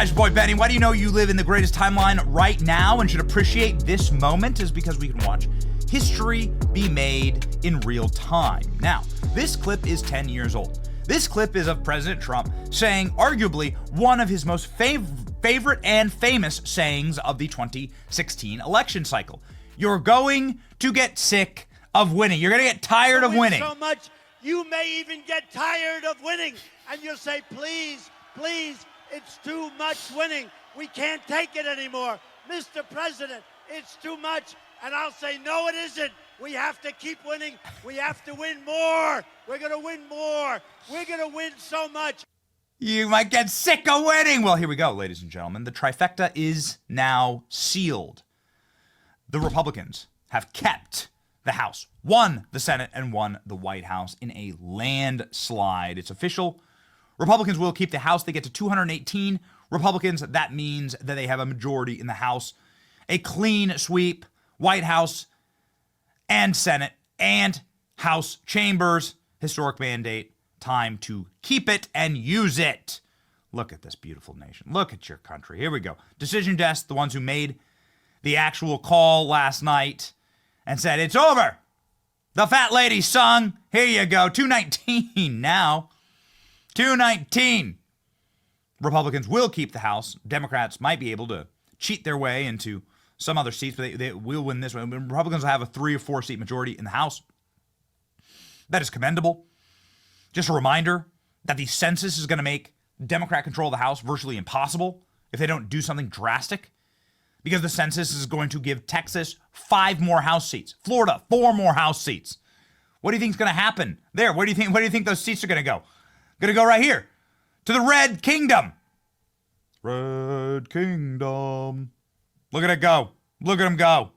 guys, your boy Benny. Why do you know you live in the greatest timeline right now and should appreciate this moment? Is because we can watch history be made in real time. Now, this clip is 10 years old. This clip is of President Trump saying arguably one of his most favorite and famous sayings of the 2016 election cycle. You're going to get sick of winning. You're going to get tired of winning. So much, you may even get tired of winning. And you'll say, please, please, it's too much winning. We can't take it anymore. Mr. President, it's too much. And I'll say, no, it isn't. We have to keep winning. We have to win more. We're going to win more. We're going to win so much. You might get sick of winning. Well, here we go, ladies and gentlemen. The trifecta is now sealed. The Republicans have kept the House, won the Senate, and won the White House in a landslide. It's official. Republicans will keep the House. They get to 218 Republicans. That means that they have a majority in the House. A clean sweep. White House and Senate and House chambers. Historic mandate. Time to keep it and use it. Look at this beautiful nation. Look at your country. Here we go. Decision desk, the ones who made the actual call last night and said, it's over. The fat lady sung. Here you go. 219 now. 219. Republicans will keep the House. Democrats might be able to cheat their way into some other seats, but they will win this one. Republicans will have a 3 or 4 seat majority in the House. That is commendable. Just a reminder that the census is going to make Democrat control of the House virtually impossible if they don't do something drastic, because the census is going to give Texas 5 more House seats, Florida 4 more House seats. What do you think is going to happen there? Where do you think those seats are going to go? Going to go right here to the Red Kingdom. Red Kingdom. Look at it go. Look at them go.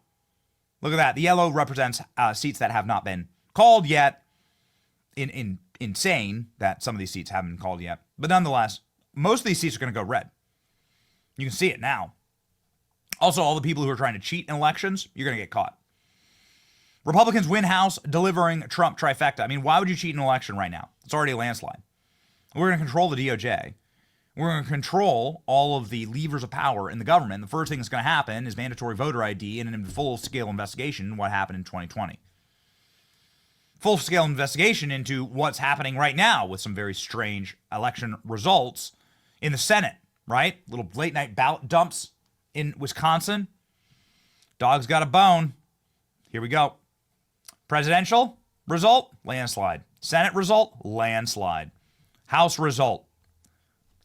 Look at that. The yellow represents seats that have not been called yet. Insane that some of these seats haven't been called yet. But nonetheless, most of these seats are going to go red. You can see it now. Also, all the people who are trying to cheat in elections, you're going to get caught. Republicans win House, delivering Trump trifecta. I mean, why would you cheat in an election right now? It's already a landslide. We're going to control the DOJ. We're going to control all of the levers of power in the government. The first thing that's going to happen is mandatory voter ID and a full-scale investigation what happened in 2020. Full-scale investigation into what's happening right now with some very strange election results in the Senate, right? Little late-night ballot dumps in Wisconsin. Dog's got a bone. Here we go. Presidential result, landslide. Senate result, landslide. House result,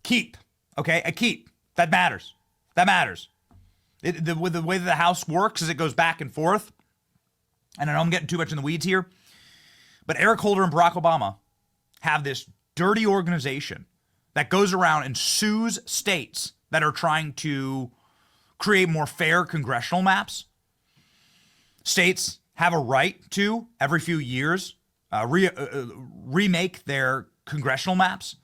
keep. Okay, a keep. That matters. That matters. The way that the House works is it goes back and forth. And I know I'm getting too much in the weeds here, but Eric Holder and Barack Obama have this dirty organization that goes around and sues states that are trying to create more fair congressional maps. States have a right to, every few years, remake their congressional maps.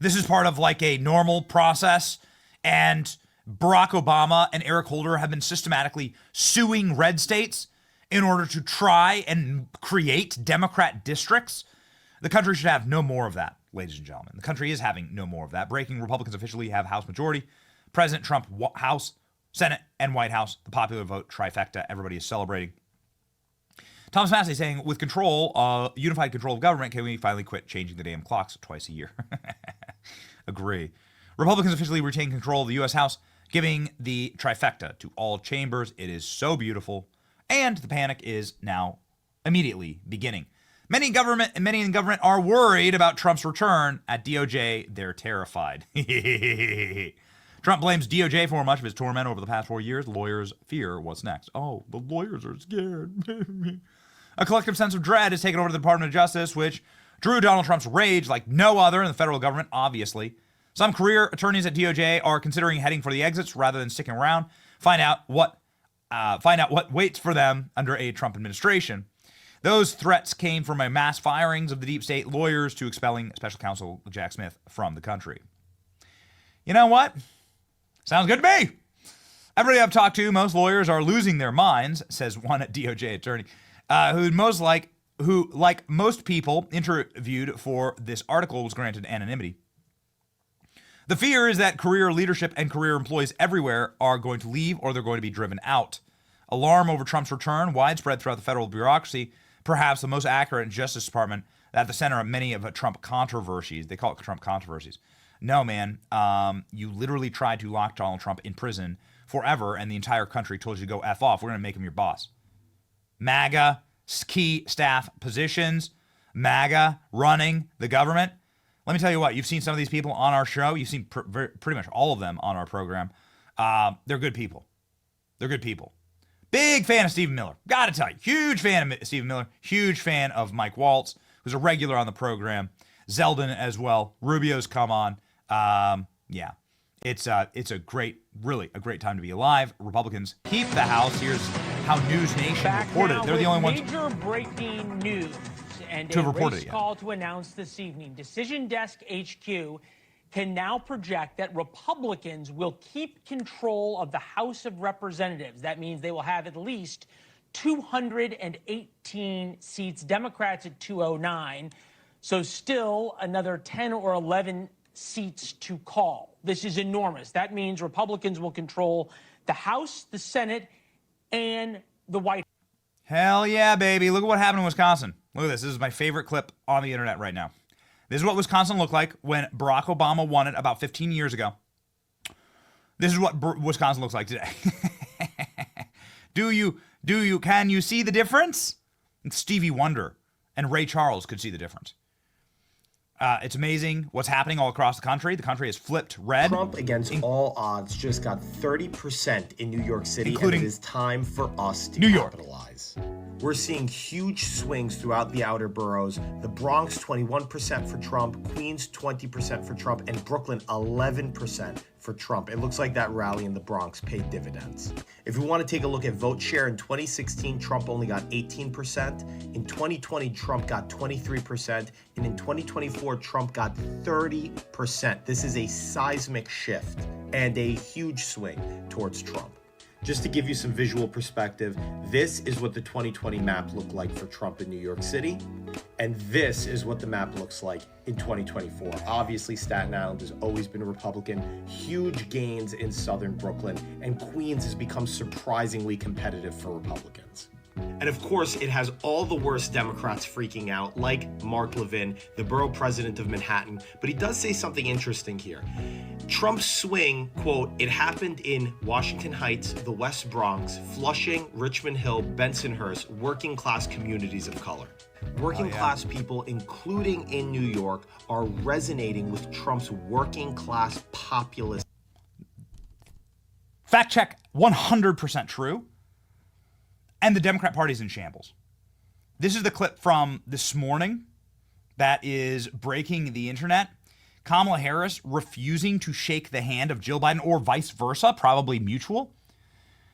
This is part of like a normal process, and Barack Obama and Eric Holder have been systematically suing red states in order to try and create Democrat districts. The country should have no more of that, ladies and gentlemen. The country is having no more of that. Breaking: Republicans officially have House majority. President Trump, House, Senate, and White House. The popular vote trifecta. Everybody is celebrating. Thomas Massey saying, with control, unified control of government, can we finally quit changing the damn clocks twice a year? Agree. Republicans officially retain control of the U.S. House, giving the trifecta to all chambers. It is so beautiful. And the panic is now immediately beginning. Many in government are worried about Trump's return. At DOJ, they're terrified. Trump blames DOJ for much of his torment over the past 4 years. Lawyers fear what's next. Oh, the lawyers are scared. A collective sense of dread has taken over the Department of Justice, which drew Donald Trump's rage like no other in the federal government, obviously. Some career attorneys at DOJ are considering heading for the exits rather than sticking around. Find out what waits for them under a Trump administration. Those threats came from a mass firings of the deep state lawyers to expelling special counsel Jack Smith from the country. You know what? Sounds good to me. Everybody I've talked to, most lawyers are losing their minds, says one DOJ attorney, who, like most people interviewed for this article, was granted anonymity. The fear is that career leadership and career employees everywhere are going to leave or they're going to be driven out. Alarm over Trump's return, widespread throughout the federal bureaucracy, perhaps the most accurate Justice Department at the center of many of Trump controversies. They call it Trump controversies. No, man, you literally tried to lock Donald Trump in prison forever, and the entire country told you to go F off. We're going to make him your boss. MAGA, key staff positions, MAGA running the government. Let me tell you what, you've seen some of these people on our show. You've seen pretty much all of them on our program. They're good people. They're good people. Big fan of Stephen Miller. Got to tell you. Huge fan of Stephen Miller. Huge fan of Mike Waltz, who's a regular on the program. Zeldin as well. Rubio's come on. Yeah. It's a great, really a great time to be alive. Republicans keep the House. Here's how News Nation reported it. They're the only ones. Major breaking news. And to a report race it, call to announce this evening. Decision Desk HQ can now project that Republicans will keep control of the House of Representatives. That means they will have at least 218 seats, Democrats at 209. So still another 10 or 11 seats to call. This is enormous. That means Republicans will control the House, the Senate, and the White House. Hell yeah, baby. Look at what happened in Wisconsin. Look at this. This is my favorite clip on the internet right now. This is what Wisconsin looked like when Barack Obama won it about 15 years ago. This is what Wisconsin looks like today. Can you see the difference? And Stevie Wonder and Ray Charles could see the difference. It's amazing what's happening all across the country. The country has flipped red. Trump, against all odds, just got 30% in New York City, including and it is time for us to New York. capitalize. We're seeing huge swings throughout the outer boroughs. The Bronx, 21% for Trump, Queens, 20% for Trump, and Brooklyn, 11% for Trump. It looks like that rally in the Bronx paid dividends. If we want to take a look at vote share, in 2016, Trump only got 18%. In 2020, Trump got 23%. And in 2024, Trump got 30%. This is a seismic shift and a huge swing towards Trump. Just to give you some visual perspective, this is what the 2020 map looked like for Trump in New York City, and this is what the map looks like in 2024. Obviously, Staten Island has always been Republican, huge gains in southern Brooklyn, and Queens has become surprisingly competitive for Republicans. And of course, it has all the worst Democrats freaking out, like Mark Levin, the borough president of Manhattan. But he does say something interesting here. Trump's swing, quote, it happened in Washington Heights, the West Bronx, Flushing, Richmond Hill, Bensonhurst, working class communities of color. Working class people, including in New York, are resonating with Trump's working class populist. Fact check, 100% true. And the Democrat Party's in shambles. This is the clip from this morning that is breaking the internet. Kamala Harris refusing to shake the hand of Jill Biden, or vice versa, probably mutual.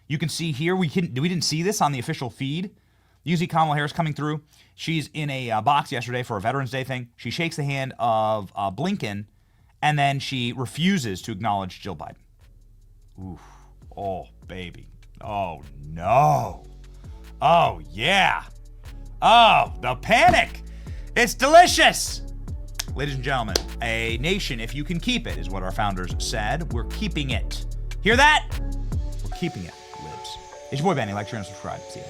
You can see here, we didn't see this on the official feed. You see Kamala Harris coming through. She's in a box yesterday for a Veterans Day thing. She shakes the hand of Blinken, and then she refuses to acknowledge Jill Biden. Ooh, oh, baby. Oh, no. Oh, yeah. Oh, the panic. It's delicious. Ladies and gentlemen, a nation, if you can keep it, is what our founders said. We're keeping it. Hear that? We're keeping it, libs. It's your boy, Benny. Like, share, and subscribe. See you.